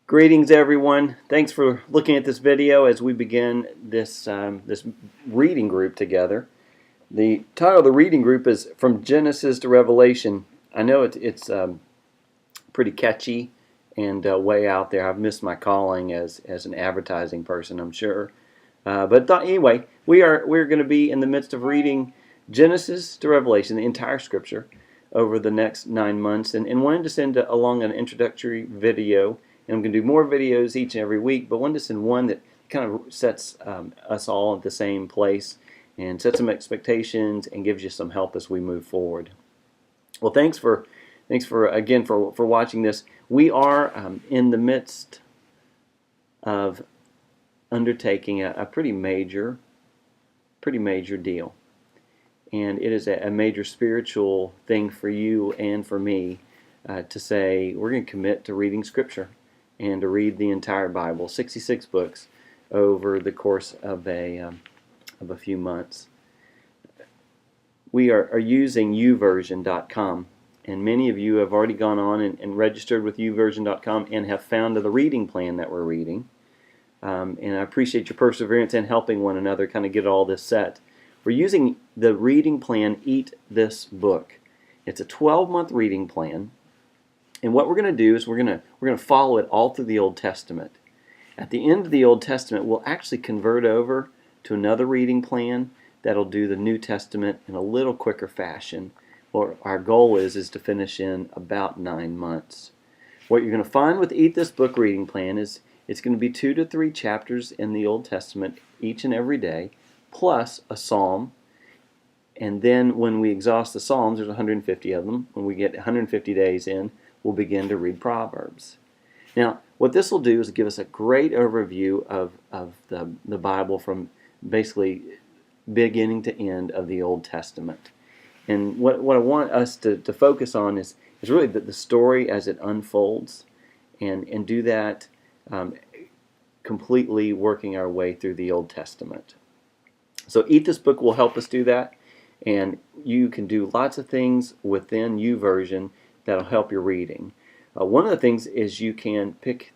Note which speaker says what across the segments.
Speaker 1: Greetings, everyone. Thanks for looking at this video as we begin this reading group together. The title of the reading group is From Genesis to Revelation. I know it's pretty catchy and way out there. I've missed my calling as an advertising person, I'm sure. Anyway, we're going to be in the midst of reading Genesis to Revelation, the entire Scripture, over the next 9 months, and wanted to send along an introductory video. And I'm going to do more videos each and every week, but wanted to send one that kind of sets us all at the same place and sets some expectations and gives you some help as we move forward. Well, thanks again for watching this. We are in the midst of undertaking a pretty major deal, and it is a major spiritual thing for you and for me to say we're going to commit to reading Scripture and to read the entire Bible, 66 books, over the course of a few months. We are using YouVersion.com, and many of you have already gone on and registered with YouVersion.com and have found the reading plan that we're reading. And I appreciate your perseverance in helping one another kind of get all this set. We're using the reading plan, Eat This Book. It's a 12-month reading plan. And what we're going to do is we're going to follow it all through the Old Testament. At the end of the Old Testament, we'll actually convert over to another reading plan that'll do the New Testament in a little quicker fashion. What our goal is to finish in about 9 months. What you're going to find with Eat This Book reading plan is it's going to be 2 to 3 chapters in the Old Testament each and every day, plus a psalm. And then when we exhaust the Psalms, there's 150 of them. When we get 150 days in, we'll begin to read Proverbs. Now, what this will do is give us a great overview of the Bible from basically beginning to end of the Old Testament. And what I want us to focus on is really the story as it unfolds, and do that completely working our way through the Old Testament. So Eat This Book will help us do that, and you can do lots of things within YouVersion that'll help your reading. One of the things is you can pick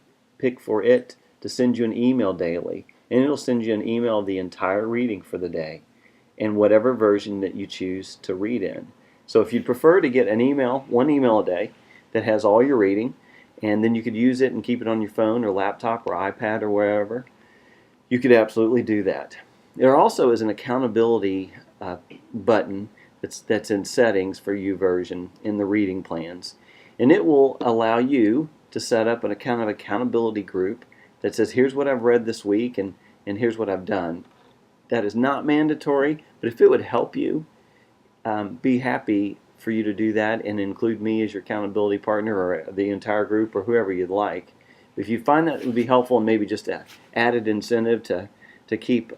Speaker 1: for it to send you an email daily, and it'll send you an email of the entire reading for the day and whatever version that you choose to read in. So if you'd prefer to get one email a day that has all your reading, and then you could use it and keep it on your phone or laptop or iPad or wherever, you could absolutely do that. There also is an accountability button that's in settings for YouVersion in the reading plans, and it will allow you to set up a kind of accountability group that says here's what I've read this week and here's what I've done. That is not mandatory, but if it would help you, be happy for you to do that and include me as your accountability partner or the entire group or whoever you'd like. If you find that would be helpful and maybe just an added incentive to keep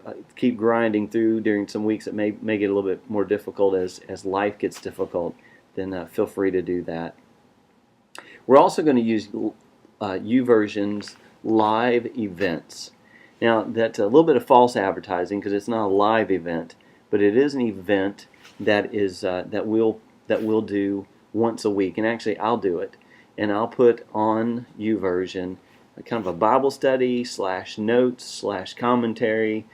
Speaker 1: grinding through during some weeks that may get a little bit more difficult as life gets difficult, then feel free to do that. We're also going to use YouVersion's live events. Now, that's a little bit of false advertising because it's not a live event, but it is an event that we'll do once a week. And actually, I'll do it, and I'll put on YouVersion kind of a Bible study / notes / commentary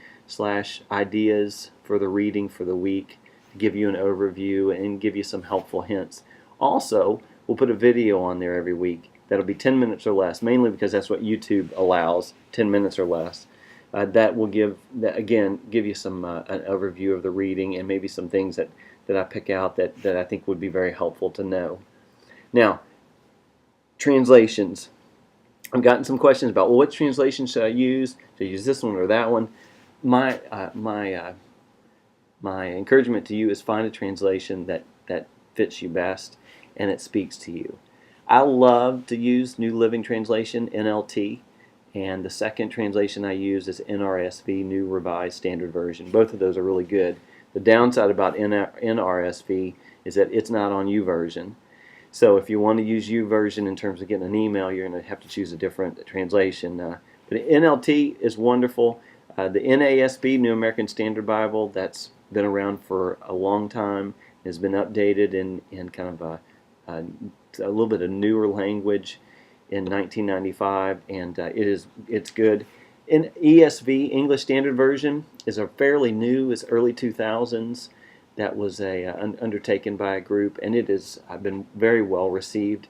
Speaker 1: / ideas for the reading for the week to give you an overview and give you some helpful hints. Also, we'll put a video on there every week that'll be 10 minutes or less, mainly because that's what YouTube allows, 10 minutes or less. That will give you some an overview of the reading and maybe some things that I pick out that I think would be very helpful to know. Now, translations. I've gotten some questions about, well, what translation should I use? Should I use this one or that one? My encouragement to you is find a translation that fits you best and it speaks to you. I love to use New Living Translation, NLT, and the second translation I use is NRSV, New Revised Standard Version. Both of those are really good. The downside about NRSV is that it's not on YouVersion. So if you want to use YouVersion in terms of getting an email, you're going to have to choose a different translation. But NLT is wonderful. The NASB, New American Standard Bible, that's been around for a long time, has been updated in kind of a little bit of newer language. in 1995, and it's good. In ESV, English Standard Version, is a fairly new, it's early 2000s. That was undertaken by a group, and it has been very well received.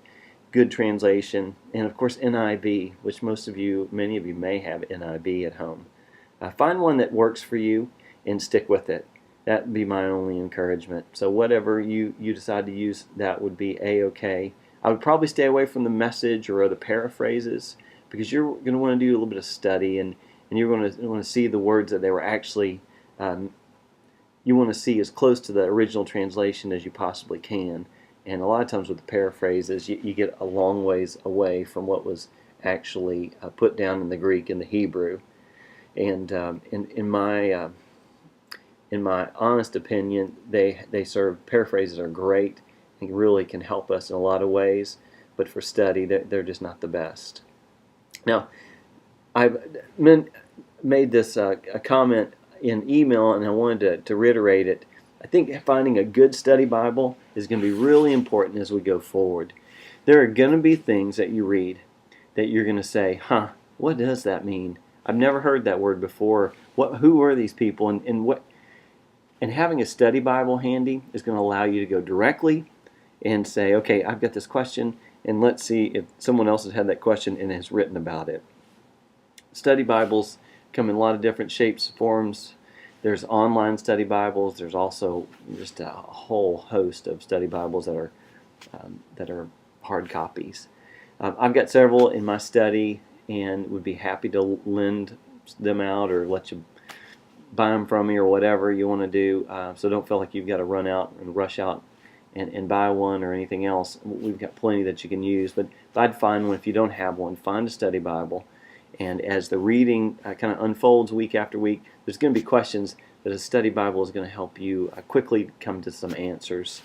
Speaker 1: Good translation, and of course NIV, which many of you may have NIV at home. Find one that works for you and stick with it. That would be my only encouragement. So whatever you decide to use, that would be A-okay. I would probably stay away from the Message or the paraphrases, because you're going to want to do a little bit of study, and you're going to want to see the words that they were actually, you want to see as close to the original translation as you possibly can. And a lot of times with the paraphrases, you get a long ways away from what was actually put down in the Greek and the Hebrew. And in my honest opinion, paraphrases are great and really can help us in a lot of ways, but for study, they're just not the best. Now, I've made this a comment in email, and I wanted to reiterate it. I think finding a good study Bible is going to be really important as we go forward. There are going to be things that you read that you're going to say, what does that mean? I've never heard that word before. Who are these people? And having a study Bible handy is going to allow you to go directly and say, okay, I've got this question, and let's see if someone else has had that question and has written about it. Study Bibles come in a lot of different shapes, forms. There's online study Bibles. There's also just a whole host of study Bibles that are hard copies. I've got several in my study and would be happy to lend them out or let you buy them from me or whatever you want to do. So don't feel like you've got to run out and rush out and buy one or anything else. We've got plenty that you can use. But if I'd find one, if you don't have one, find a study Bible. And as the reading kind of unfolds week after week, there's going to be questions that a study Bible is going to help you quickly come to some answers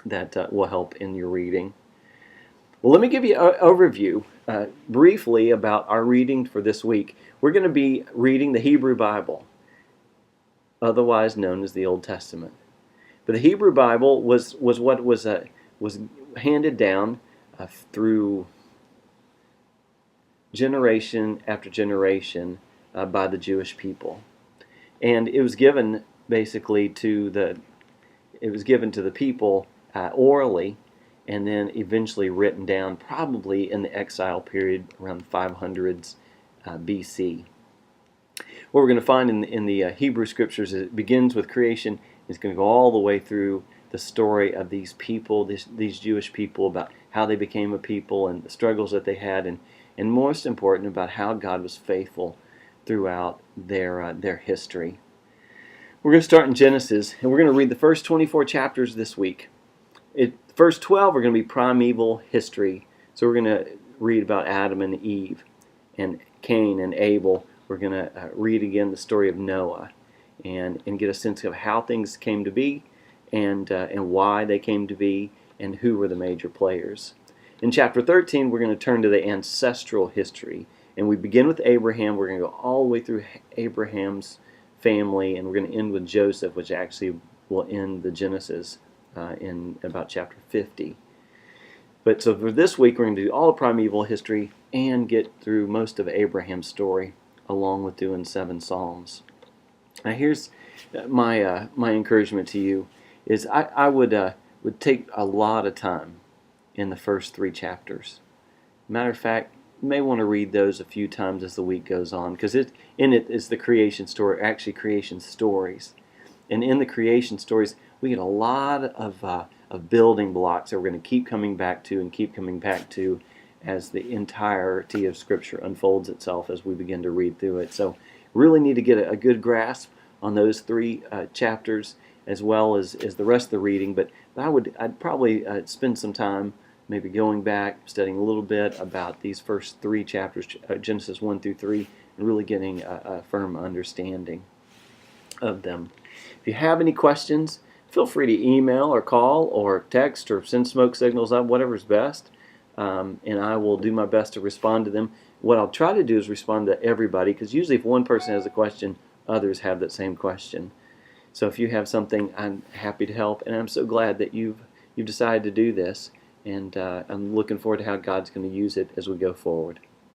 Speaker 1: that will help in your reading. Well, let me give you an overview briefly about our reading for this week. We're going to be reading the Hebrew Bible, otherwise known as the Old Testament. But the Hebrew Bible was what was handed down through generation after generation by the Jewish people, and it was given basically to the people orally, and then eventually written down probably in the exile period around the 500s BC. What we're going to find in the Hebrew Scriptures is it begins with creation. It's going to go all the way through the story of these people, these Jewish people, about how they became a people and the struggles that they had, and most important, about how God was faithful throughout their history. We're going to start in Genesis, and we're going to read the first 24 chapters this week. First 12 are going to be primeval history. So we're going to read about Adam and Eve and Cain and Abel. We're going to read again the story of Noah and get a sense of how things came to be and why they came to be and who were the major players. In chapter 13, we're going to turn to the ancestral history. And we begin with Abraham. We're going to go all the way through Abraham's family, and we're going to end with Joseph, which actually will end the Genesis in about chapter 50. But so for this week, we're going to do all of primeval history and get through most of Abraham's story, along with doing 7 Psalms. Now here's my encouragement to you is I would take a lot of time in the first 3 chapters. Matter of fact, you may want to read those a few times as the week goes on, because in it is the creation story, actually creation stories. And in the creation stories, we get a lot of building blocks that we're going to keep coming back to as the entirety of Scripture unfolds itself as we begin to read through it. So really need to get a good grasp on those 3 chapters as well as the rest of the reading. But I'd probably spend some time maybe going back, studying a little bit about these first 3 chapters, Genesis 1 through 3, and really getting a firm understanding of them. If you have any questions, feel free to email or call or text or send smoke signals up, whatever's best, and I will do my best to respond to them. What I'll try to do is respond to everybody, because usually if one person has a question, others have that same question. So if you have something, I'm happy to help, and I'm so glad that you've decided to do this. and I'm looking forward to how God's going to use it as we go forward.